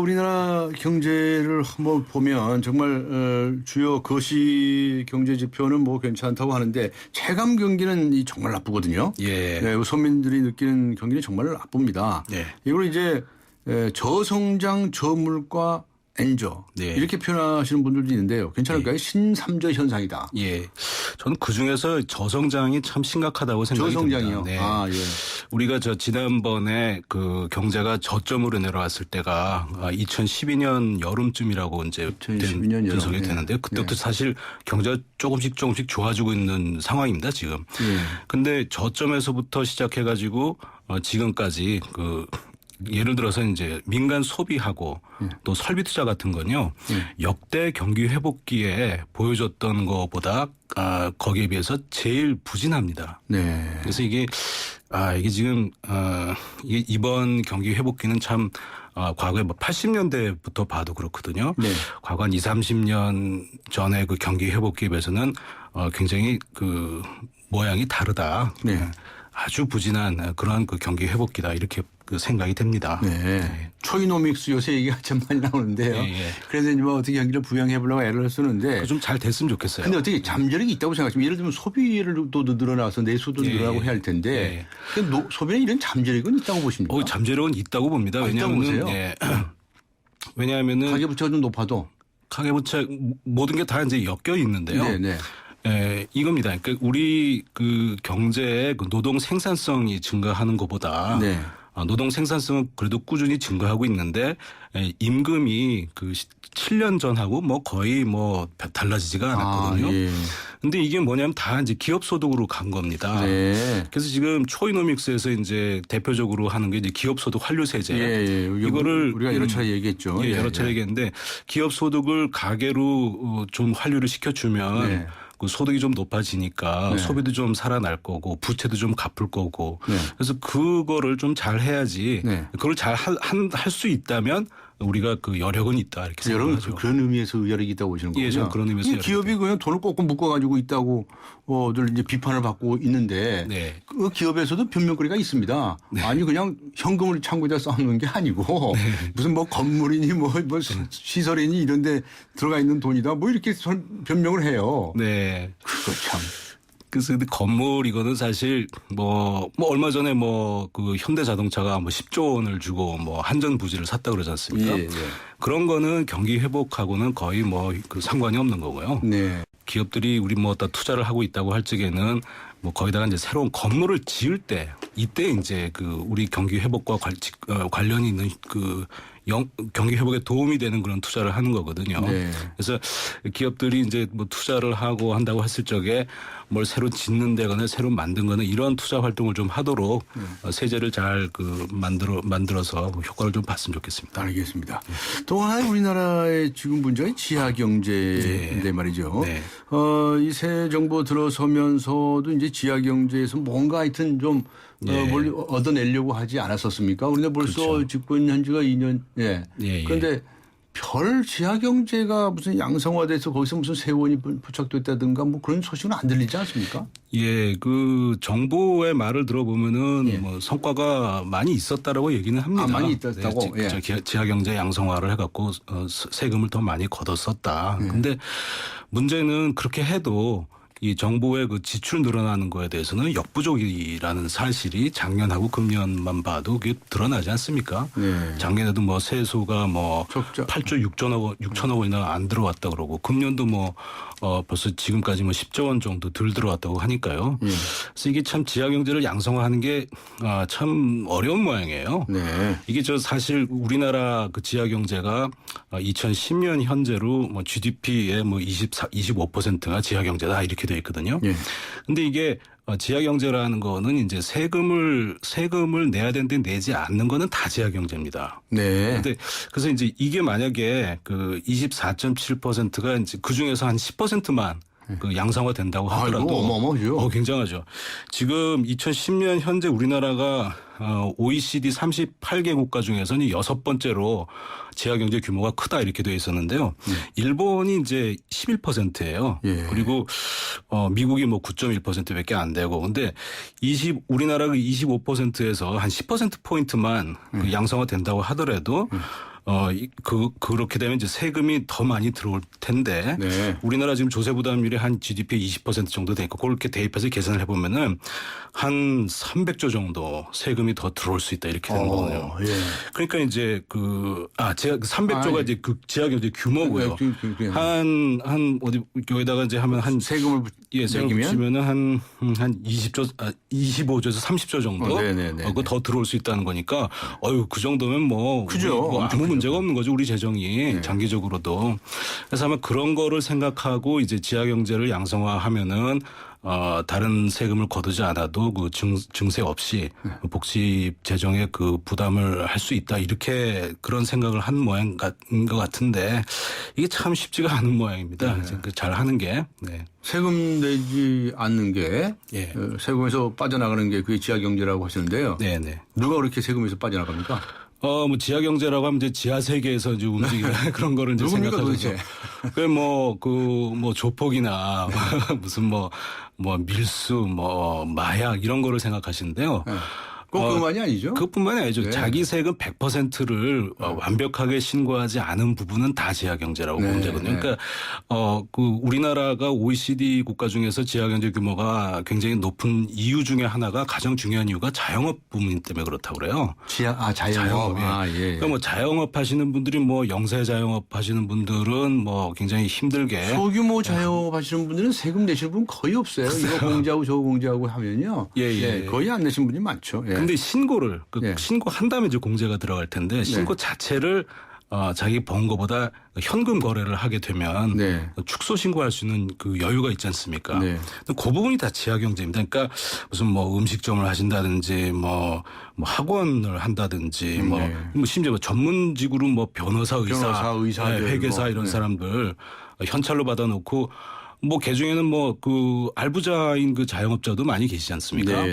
우리나라 경제를 한번 보면 정말 주요 거시 경제 지표는 괜찮다고 하는데 체감 경기는 정말 나쁘거든요. 예. 네, 서민들이 느끼는 경기는 정말 나쁩니다. 네. 이걸 이제 저성장 저물가 엔저 이렇게 표현하시는 분들도 있는데요. 괜찮을까요? 신삼저 현상이다. 예, 저는 그 중에서 저성장이 참 심각하다고 생각이 저성장이요? 듭니다. 네. 아, 예. 우리가 지난번에 그 경제가 저점으로 내려왔을 때가 2012년 여름쯤이라고 이제 2012년 분석이 여름. 되는데 그때부터 사실 경제가 조금씩 좋아지고 있는 상황입니다 지금. 근데 저점에서부터 시작해가지고 지금까지 예를 들어서 이제 민간 소비하고 또 설비 투자 같은 건요. 역대 경기 회복기에 보여줬던 것보다 거기에 비해서 제일 부진합니다. 네. 그래서 이게 지금 이게 이번 경기 회복기는 참 과거에 80년대부터 봐도 그렇거든요. 네. 과거 한 20-30년 전에 그 경기 회복기에 비해서는 굉장히 그 모양이 다르다. 네. 아주 부진한 그런 그 경기 회복기다 이렇게 생각이 됩니다. 네. 초이노믹스 요새 얘기가 참 많이 나오는데요. 예. 그래서 이제 어떻게 경기를 부양해 보려고 애를 쓰는데 좀 잘 됐으면 좋겠어요. 근데 어떻게 잠재력이 있다고 생각하시면 예를 들면 소비를 또 늘어나서 내수도 늘어나고 해야 할 텐데 소비에 이런 잠재력은 있다고 보십니까? 잠재력은 있다고 봅니다. 왜냐하면 왜냐하면은 가계부채가 좀 높아도 가계부채 모든 게 다 이제 엮여 있는데요. 네. 이겁니다. 그러니까 우리 그 경제의 그 노동 생산성이 증가하는 것보다 노동 생산성은 그래도 꾸준히 증가하고 있는데 임금이 그 7년 전하고 거의 달라지지가 않았거든요. 근데 이게 뭐냐면 다 이제 기업 소득으로 간 겁니다. 그래서 지금 초이노믹스에서 이제 대표적으로 하는 게 이제 기업 소득 환류세제. 이거를 우리가 여러 차례 얘기했죠. 여러 차례 얘기했는데 기업 소득을 가계로 좀 환류를 시켜주면 그 소득이 좀 높아지니까 소비도 좀 살아날 거고 부채도 좀 갚을 거고 그래서 그거를 좀 잘 해야지 그걸 잘 할 수 있다면 우리가 그 여력은 있다 이렇게 생각하죠. 그런 의미에서 여력이 있다고 보시는 거군요. 예, 저는 그런 의미에서 기업이 그냥 돈을 꽁꽁 묶어가지고 있다고 늘 이제 비판을 받고 있는데 그 기업에서도 변명거리가 있습니다. 아니 그냥 현금을 창고에다 쌓는 게 아니고 무슨 건물이니 시설이니 이런데 들어가 있는 돈이다 이렇게 변명을 해요. 네, 그거 참. 그래서 근데 건물 이거는 사실 뭐 얼마 전에 뭐 그 현대자동차가 뭐 10조 원을 주고 뭐 한전 부지를 샀다 그러지 않습니까? 예, 예. 그런 거는 경기 회복하고는 거의 뭐 그 상관이 없는 거고요. 네. 기업들이 우리 뭐 어떤 투자를 하고 있다고 할 적에는 뭐 거기다가 이제 새로운 건물을 지을 때 이때 이제 그 우리 경기 회복과 관련이 있는 그 경기 회복에 도움이 되는 그런 투자를 하는 거거든요. 네. 그래서 기업들이 이제 뭐 투자를 하고 한다고 했을 적에 뭘 새로 짓는 데거나 새로 만든 거는 이런 투자 활동을 좀 하도록 세제를 잘 그 만들어서 효과를 좀 봤으면 좋겠습니다. 알겠습니다. 또 하나의 우리나라의 지금 문제가 지하 경제인데 말이죠. 네. 이 새 정부 들어서면서도 이제 지하 경제에서 뭔가 하여튼 좀 뭘 얻어내려고 하지 않았었습니까? 그런데 벌써 그렇죠. 집권 현지가 2년. 예. 예. 그런데 별 지하 경제가 무슨 양성화돼서 거기서 무슨 세원이 부착됐다든가 뭐 그런 소식은 안 들리지 않습니까? 예, 그 정부의 말을 들어보면은 뭐 성과가 많이 있었다라고 얘기는 합니다. 아, 많이 있었다고? 네, 지하 경제 양성화를 해갖고 세금을 더 많이 걷었었다. 근데 문제는 그렇게 해도 이 정부의 그 지출 늘어나는 거에 대해서는 역부족이라는 사실이 작년하고 금년만 봐도 그게 드러나지 않습니까? 네. 작년에도 뭐 세수가 뭐 8조 6천억 원이나 안 들어왔다 그러고 금년도 뭐 벌써 지금까지 뭐 10조 원 정도 덜 들어왔다고 하니까요. 그래서 이게 참 지하 경제를 양성화하는 게 참 어려운 모양이에요. 네. 이게 저 사실 우리나라 그 지하 경제가 2010년 현재로 뭐 GDP의 뭐 25%가 지하 경제다 이렇게 돼 있거든요. 근데 이게 지하 경제라는 거는 이제 세금을 내야 되는데 내지 않는 거는 다 지하 경제입니다. 네. 근데 그래서 이제 이게 만약에 그 24.7%가 이제 그 중에서 한 10%만 그 양성화 된다고 하더라도 아이고, 어마어마하죠. 굉장하죠. 지금 2010년 현재 우리나라가 OECD 38개 국가 중에서는 6번째로 지하 경제 규모가 크다 이렇게 되어 있었는데요. 일본이 이제 11%예요. 그리고 미국이 뭐 9.1%밖에 안 되고, 근데 우리나라가 25%에서 한 10% 포인트만 그 양성화 된다고 하더라도. 그렇게 되면 이제 세금이 더 많이 들어올 텐데 우리나라 지금 조세 부담률이 한 GDP 20% 정도 되니까 그렇게 대입해서 계산을 해보면은 한 300조 정도 세금이 더 들어올 수 있다 이렇게 되는 거거든요. 그러니까 이제 300조가 이제 그 지하 경제 규모고요. 한 어디 여기다가 이제 하면 한 세금을 붙이면은 한 25조에서 30조 정도 그거 더 들어올 수 있다는 거니까 그 정도면 뭐 아무 문제가 없는 거죠. 우리 재정이 장기적으로도. 그래서 아마 그런 거를 생각하고 이제 지하 경제를 양성화하면은 다른 세금을 거두지 않아도 그 증세 없이 복지 재정에 그 부담을 할 수 있다 이렇게 그런 생각을 한 모양인 것 같은데 이게 참 쉽지가 않은 모양입니다. 잘 하는 게. 세금 내지 않는 게 세금에서 빠져나가는 게 그게 지하 경제라고 하시는데요. 누가 그렇게 세금에서 빠져나갑니까? 뭐 지하 경제라고 하면 이제 지하 세계에서 이제 움직이는 그런 거를 이제 생각하죠. 그 뭐 조폭이나 무슨 뭐 밀수, 마약 이런 거를 생각하시는데요. 그것뿐만이 아니죠. 그것뿐만이 아니죠. 자기 세금 100%를 완벽하게 신고하지 않은 부분은 다 지하 경제라고 보면 되거든요. 그러니까 그 우리나라가 OECD 국가 중에서 지하 경제 규모가 굉장히 높은 이유 중에 하나가 가장 중요한 이유가 자영업 부문 때문에 그렇다고 그래요. 자영업. 그러니까 뭐 자영업 하시는 분들이 뭐 영세 자영업 하시는 분들은 뭐 굉장히 힘들게 소규모 자영업 하시는 분들은 세금 내시는 분 거의 없어요. 이거 공제하고 저거 공제하고 하면요. 거의 안 내신 분이 많죠. 근데 신고를 신고한 다음에 이제 공제가 들어갈 텐데 신고 자체를 자기 번 거보다 현금 거래를 하게 되면 축소 신고할 수 있는 그 여유가 있지 않습니까? 근데 그 부분이 다 지하 경제입니다. 그러니까 무슨 뭐 음식점을 하신다든지 뭐 학원을 한다든지 뭐 심지어 전문직으로 뭐 변호사, 의사, 회계사 이런 사람들 현찰로 받아놓고 뭐 개중에는 뭐 그 알부자인 그 자영업자도 많이 계시지 않습니까?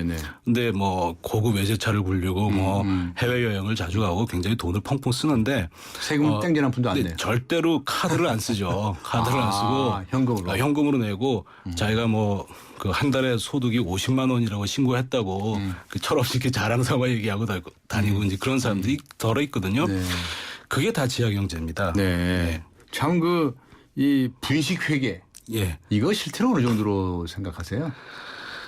근데 뭐 고급 외제차를 굴리고 뭐 해외 여행을 자주 가고 굉장히 돈을 펑펑 쓰는데 세금 땡기는 분도 안 내요. 절대로 카드를 안 쓰죠. 카드를 안 쓰고 현금으로 내고 자기가 뭐 그 한 달에 소득이 50만 원이라고 신고했다고 그 철없이 이렇게 자랑 삼아 얘기하고 다니고 이제 그런 사람들이 덜어 있거든요. 그게 다 지하 경제입니다. 참 이 분식 회계. 이거 실태로 어느 정도로 생각하세요?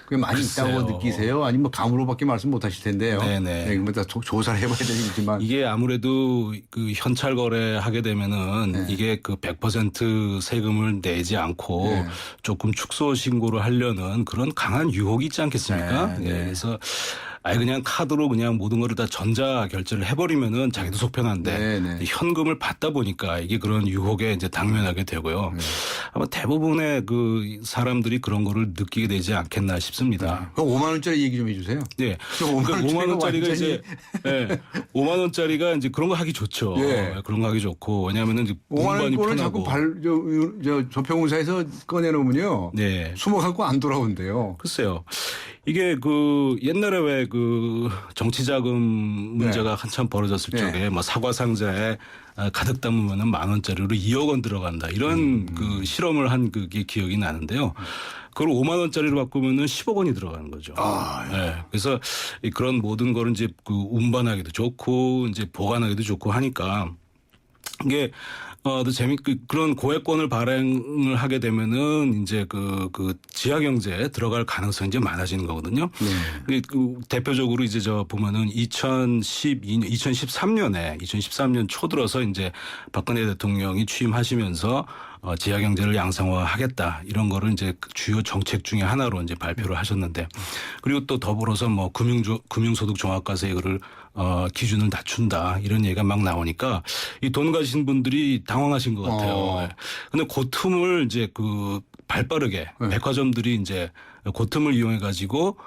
그게 많이 글쎄요. 있다고 느끼세요? 아니면 뭐 감으로밖에 말씀 못 하실 텐데요. 네네. 네, 그러면 다 조사를 해봐야 되겠지만. 이게 아무래도 그 현찰 거래하게 되면은 이게 그 100% 세금을 내지 않고 조금 축소 신고를 하려는 그런 강한 유혹이 있지 않겠습니까? 네, 네. 그래서 아예 그냥 카드로 그냥 모든 거를 다 전자 결제를 해버리면은 자기도 속편한데 현금을 받다 보니까 이게 그런 유혹에 이제 당면하게 되고요. 아마 대부분의 그 사람들이 그런 거를 느끼게 되지 않겠나 싶습니다. 그럼 5만 원짜리 얘기 좀 해주세요. 네. 5만 원짜리가 이제 5만 원짜리가 이제 그런 거 하기 좋죠. 예. 그런 거 하기 좋고 왜냐하면은 5만 공부하기 원권을 자꾸 편하고. 저 조평공사에서 꺼내놓으면요. 네. 숨어갖고 안 돌아온대요. 글쎄요. 이게 그 옛날에 왜 그 정치자금 문제가 한참 벌어졌을 적에 뭐 사과 상자에 가득 담으면은 10,000원짜리로 2억 원 들어간다. 이런 그 실험을 한 그게 기억이 나는데요. 그걸 5만 원짜리로 바꾸면은 10억 원이 들어가는 거죠. 네. 그래서 그런 모든 거를 이제 그 운반하기도 좋고 이제 보관하기도 좋고 하니까 이게 또 그런 고액권을 발행을 하게 되면은 이제 그 지하 경제에 들어갈 가능성이 이제 많아지는 거거든요. 그 대표적으로 이제 보면은 2013년 초 들어서 이제 박근혜 대통령이 취임하시면서 지하 경제를 양성화하겠다 이런 거를 이제 주요 정책 중에 하나로 이제 발표를 하셨는데 그리고 또 더불어서 뭐 금융소득 종합과세 이거를 기준을 낮춘다 이런 얘기가 막 나오니까 이 돈 가신 분들이 당황하신 것 같아요. 근데 그 틈을 이제 그 발빠르게 백화점들이 이제 그 틈을 이용해 가지고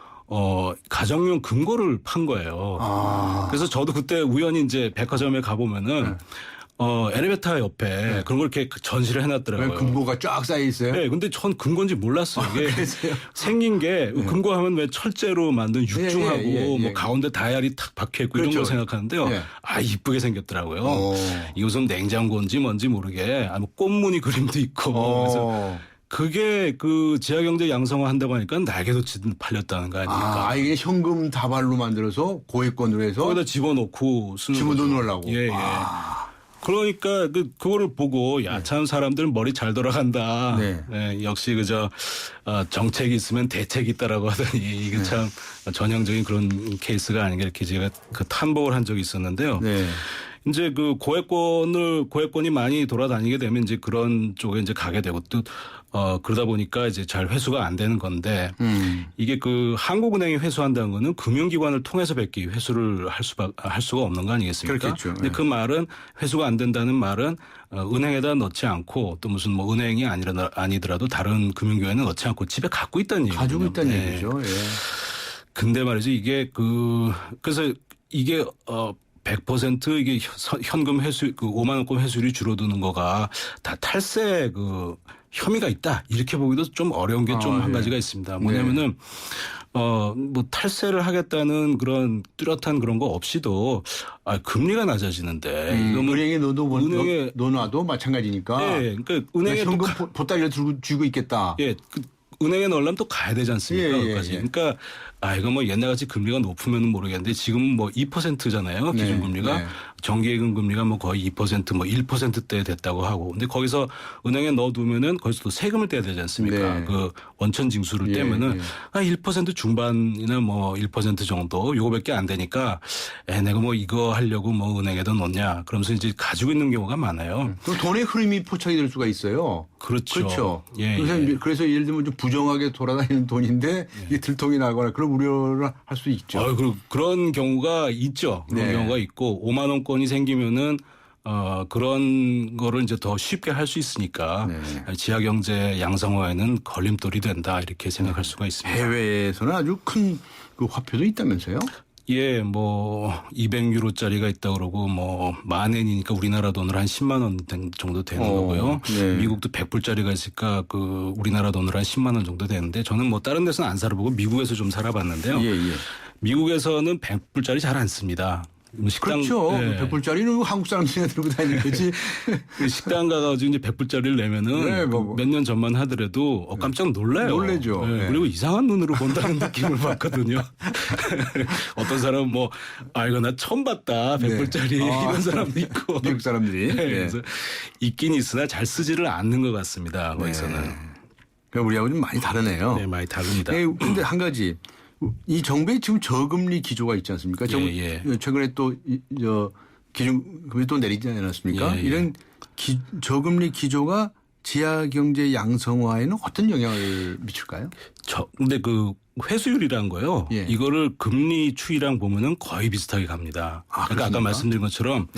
가정용 금고를 판 거예요. 그래서 저도 그때 우연히 이제 백화점에 가보면은 엘리베이터 옆에 그런 걸 이렇게 전시를 해놨더라고요. 금고가 쫙 쌓여 있어요? 네, 근데 전 금고인지 몰랐어요. 이게 생긴 게 금고하면 왜 철제로 만든 육중하고 뭐 가운데 다이알이 탁 박혀 있고 이런 걸 생각하는데요. 이쁘게 생겼더라고요. 이것은 냉장고인지 뭔지 모르게 꽃무늬 그림도 있고 그래서. 그게 그 지하경제 양성화 한다고 하니까 날개도치 팔렸다는 거 아닙니까? 이게 현금 다발로 만들어서 고액권으로 해서 거기다 집어넣고 쓰는 집어넣으려고. 예. 그러니까 그거를 보고 참 사람들 머리 잘 돌아간다. 역시 정책이 있으면 대책이 있다라고 하더니 이게 참 전형적인 그런 케이스가 아닌가 이렇게 제가 탐복을 한 적이 있었는데요. 이제 그 고액권이 많이 돌아다니게 되면 이제 그런 쪽에 이제 가게 되고 또 그러다 보니까 이제 잘 회수가 안 되는 건데 이게 그 한국은행이 회수한다는 거는 금융기관을 통해서 뵙기 회수를 할 수가 없는 거 아니겠습니까? 그렇겠죠. 근데 그 말은 회수가 안 된다는 말은 은행에다 넣지 않고 또 무슨 뭐 은행이 아니더라도 다른 금융기관에 넣지 않고 집에 갖고 있다는 얘기죠. 가지고 있다는 얘기죠. 근데 말이죠. 이게 그래서 이게 100% 이게 현금 회수 5만 원권 회수율이 줄어드는 거가 다 탈세 혐의가 있다 이렇게 보기도 좀 어려운 게 좀 한 가지가 있습니다. 뭐냐면은 뭐 탈세를 하겠다는 그런 뚜렷한 그런 거 없이도 금리가 낮아지는데 이거 뭐 은행에 넣어놔도 마찬가지니까. 네, 그러니까 은행에 현금 보따리를 쥐고 있겠다. 예, 은행에 넣으려면 또 가야 되지 않습니까? 여기까지. 그러니까 이거 뭐 옛날같이 금리가 높으면 모르겠는데 지금 뭐 2%잖아요. 기준금리가. 정기예금 금리가 뭐 거의 2% 뭐 1%대 됐다고 하고. 근데 거기서 은행에 넣어두면은 거기서 또 세금을 떼야 되지 않습니까? 그 원천 징수를 떼면은 1% 중반이나 뭐 1% 정도 요거밖에 안 되니까 내가 뭐 이거 하려고 뭐 은행에다 넣냐. 그러면서 이제 가지고 있는 경우가 많아요. 그럼 돈의 흐름이 포착이 될 수가 있어요. 그렇죠. 그래서 예를 들면 좀 부정하게 돌아다니는 돈인데 이게 들통이 나거나 그런 우려를 할 수 있죠. 그런 경우가 있죠. 그런 경우가 있고 5만 원권이 생기면은 그런 거를 이제 더 쉽게 할 수 있으니까 지하경제 양성화에는 걸림돌이 된다 이렇게 생각할 수가 있습니다. 해외에서는 아주 큰 그 화표도 있다면서요? 예, 뭐 200유로짜리가 있다 그러고 뭐 만엔이니까 우리나라 돈으로 한 10만 원 정도 되는 거고요. 미국도 100불짜리가 있으니까 우리나라 돈으로 한 10만 원 정도 되는데 저는 뭐 다른 데서는 안 살아보고 미국에서 좀 살아봤는데요. 미국에서는 100불짜리 잘 안 씁니다. 식당, 그렇죠. 100불짜리는 한국 사람들이 들고 다니는 거지. 식당 가가지고 이제 100불짜리를 내면은 몇 년 전만 하더라도 깜짝 놀라요. 놀래죠. 그리고 이상한 눈으로 본다는 느낌을 받거든요. 어떤 사람은 뭐, 이거 나 처음 봤다. 100불짜리 이런 사람도 있고. 미국 사람들이. 그래서 있긴 있으나 잘 쓰지를 않는 것 같습니다. 거기서는. 그러니까 우리하고 좀 많이 다르네요. 네, 많이 다릅니다. 그런데 한 가지 이 정부의 지금 저금리 기조가 있지 않습니까? 최근에 또 기준금리 또 내리지 않았습니까? 이런 저금리 기조가 지하 경제 양성화에는 어떤 영향을 미칠까요? 근데 그 회수율이란 거요. 이거를 금리 추이랑 보면은 거의 비슷하게 갑니다. 그러니까 아까 말씀드린 것처럼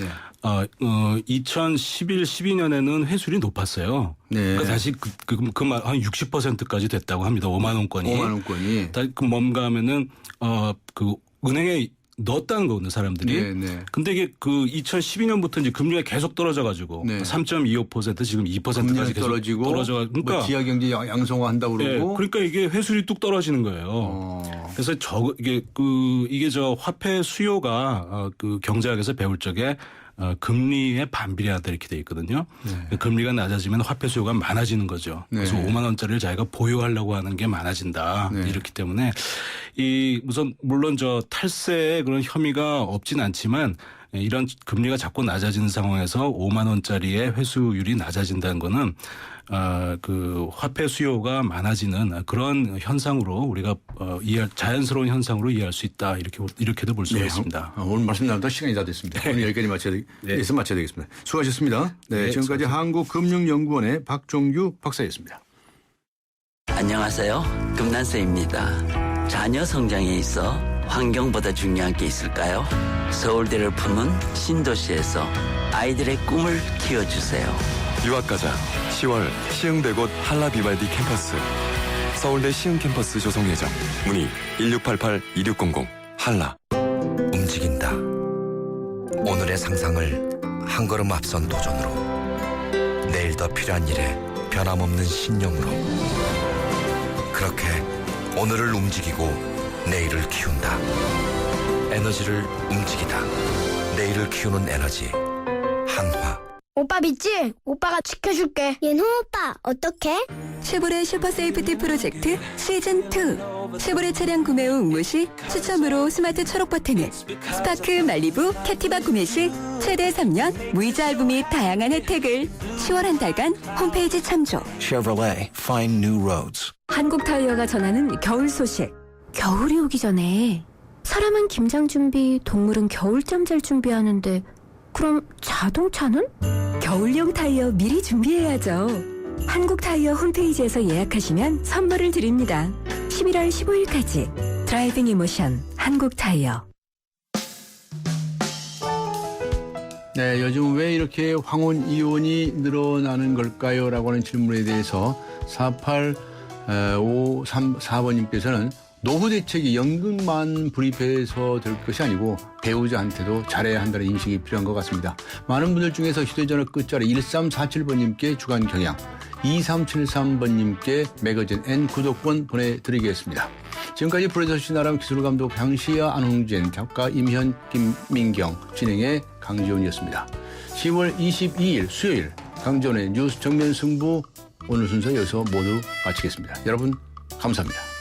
2011, 12년에는 회수율이 높았어요. 그러니까 다시 한 60%까지 됐다고 합니다. 5만 원권이. 5만 원권이. 뭔가 하면은 그 은행에 넣었다는 거거든요, 사람들이. 근데 이게 그 2012년부터 이제 금리가 계속 떨어져가지고 3.25% 지금 2%까지 계속 떨어지고 떨어져가지고. 그러니까 지하 경제 양성화 한다고 그러고. 그러니까 이게 회수율이 뚝 떨어지는 거예요. 그래서 이게 화폐 수요가 그 경제학에서 배울 적에 금리에 반비례하다 이렇게 돼 있거든요. 금리가 낮아지면 화폐 수요가 많아지는 거죠. 그래서 5만 원짜리를 자기가 보유하려고 하는 게 많아진다. 이렇기 때문에 물론 탈세의 그런 혐의가 없진 않지만 이런 금리가 자꾸 낮아지는 상황에서 5만 원짜리의 회수율이 낮아진다는 거는 그 화폐 수요가 많아지는 그런 현상으로 우리가 자연스러운 현상으로 이해할 수 있다 이렇게도 볼 수가 있습니다. 오늘 말씀 나누다 시간이 다 됐습니다. 오늘 여기까지 마쳐야 되겠습니다. 수고하셨습니다. 지금까지 한국금융연구원의 박종규 박사였습니다. 안녕하세요. 금난세입니다. 자녀 성장에 있어 환경보다 중요한 게 있을까요? 서울대를 품은 신도시에서 아이들의 꿈을 키워주세요. 유학가자 10월 시흥대곳 한라비발디 캠퍼스 서울대 시흥 캠퍼스 조성 예정. 문의 1688-2600 한라. 움직인다. 오늘의 상상을 한 걸음 앞선 도전으로. 내일 더 필요한 일에 변함없는 신념으로. 그렇게 오늘을 움직이고 내일을 키운다. 에너지를 움직이다. 내일을 키우는 에너지. 한화. 오빠 믿지? 오빠가 지켜줄게. 윤호 오빠 어떡해? 쉐보레 슈퍼세이프티 프로젝트 시즌2. 쉐보레 차량 구매 후 응모 시 추첨으로 스마트 초록 버튼을, 스파크 말리부 캐티바 구매 시 최대 3년 무이자 할부 및 다양한 혜택을. 10월 한 달간 홈페이지 참조. Chevrolet, find new roads. 한국 타이어가 전하는 겨울 소식. 겨울이 오기 전에 사람은 김장 준비, 동물은 겨울잠 잘 준비하는데 그럼 자동차는? 겨울용 타이어 미리 준비해야죠. 한국 타이어 홈페이지에서 예약하시면 선물을 드립니다. 11월 15일까지 드라이빙 이모션 한국 타이어. 네, 요즘 왜 이렇게 황혼 이혼이 늘어나는 걸까요? 라고 하는 질문에 대해서 4854번님께서는 노후 대책이 연금만 불입해서 될 것이 아니고 배우자한테도 잘해야 한다는 인식이 필요한 것 같습니다. 많은 분들 중에서 휴대전화 끝자리 1347번님께 주간 경향, 2373번님께 매거진 N 구독권 보내드리겠습니다. 지금까지 프로듀서 신아람, 기술감독 장시아, 안홍진, 작가 임현, 김민경, 진행의 강지훈이었습니다. 10월 22일 수요일 강지훈의 뉴스 정면 승부 오늘 순서 여기서 모두 마치겠습니다. 여러분 감사합니다.